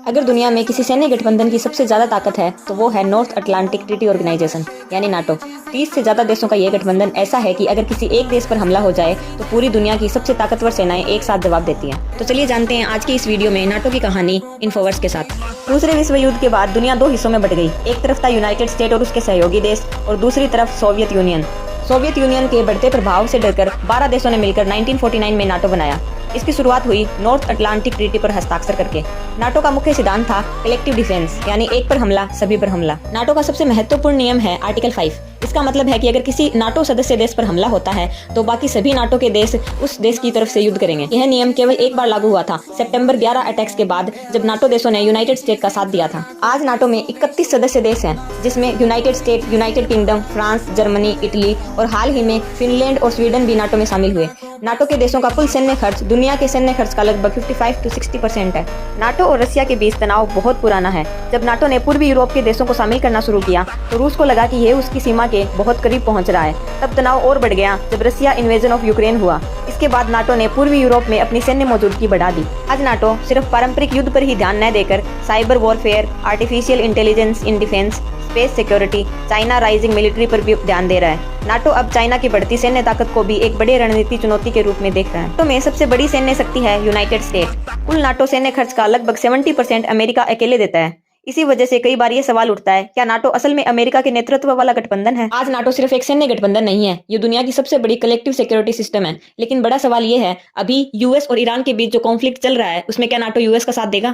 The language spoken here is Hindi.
अगर दुनिया में किसी सैन्य गठबंधन की सबसे ज्यादा ताकत है तो वो है नॉर्थ अटलांटिक ट्रीटी ऑर्गेनाइजेशन यानी नाटो। 30 से ज्यादा देशों का ये गठबंधन ऐसा है कि अगर किसी एक देश पर हमला हो जाए तो पूरी दुनिया की सबसे ताकतवर सेनाएं एक साथ जवाब देती हैं। तो चलिए जानते हैं आज की इस वीडियो में नाटो की कहानी इन्फोवर्स के साथ। दूसरे विश्व युद्ध के बाद दुनिया दो हिस्सों में बट गई। एक तरफ था यूनाइटेड स्टेट और उसके सहयोगी देश और दूसरी तरफ सोवियत यूनियन। सोवियत यूनियन के बढ़ते प्रभाव से डरकर 12 देशों ने मिलकर 1949 में नाटो बनाया। इसकी शुरुआत हुई नॉर्थ अटलांटिक ट्रीटी पर हस्ताक्षर करके। नाटो का मुख्य सिद्धांत था कलेक्टिव डिफेंस यानी एक पर हमला सभी पर हमला। नाटो का सबसे महत्वपूर्ण नियम है आर्टिकल 5। इसका मतलब है कि अगर किसी नाटो सदस्य देश पर हमला होता है तो बाकी सभी नाटो के देश उस देश की तरफ से युद्ध करेंगे। यह नियम केवल एक बार लागू हुआ था, सितंबर 11 अटैक्स के बाद, जब नाटो देशों ने यूनाइटेड स्टेट का साथ दिया था। आज नाटो में 31 सदस्य देश हैं, जिसमें United state, United kingdom, France, Germany, Italy और हाल ही में फिनलैंड और स्वीडन भी नाटो में शामिल हुए। नाटो के देशों का कुल सैन्य खर्च दुनिया के सैन्य खर्च का लगभग 55 से 60% है। नाटो और रशिया के बीच तनाव बहुत पुराना है। जब नाटो ने पूर्वी यूरोप के देशों को शामिल करना शुरू किया तो रूस को लगा कि यह उसकी सीमा के बहुत करीब पहुंच रहा है। तब तनाव और बढ़ गया जब रशिया इन्वेजन ऑफ यूक्रेन हुआ। इसके बाद नाटो ने पूर्वी यूरोप में अपनी सैन्य मौजूदगी बढ़ा दी। आज नाटो सिर्फ पारंपरिक युद्ध पर ही ध्यान न देकर cyber warfare, artificial intelligence in defence, space security, China rising military पर भी ध्यान दे रहा है। नाटो अब चाइना की बढ़ती सैन्य ताकत को भी एक बड़े रणनीति चुनौती के रूप में देख रहा है। तो में सबसे बड़ी सैन्य शक्ति है यूनाइटेड स्टेट। कुल नाटो सैन्य खर्च का लगभग 70% अमेरिका अकेले देता है। इसी वजह से कई बार ये सवाल उठता है, क्या नाटो असल में अमेरिका के नेतृत्व वाला गठबंधन है? आज नाटो सिर्फ एक सैन्य गठबंधन नहीं है, ये दुनिया की सबसे बड़ी कलेक्टिव सिक्योरिटी सिस्टम है। लेकिन बड़ा सवाल ये है, अभी यूएस और ईरान के बीच जो कॉन्फ्लिक्ट चल रहा है उसमें क्या नाटो यूएस का साथ देगा?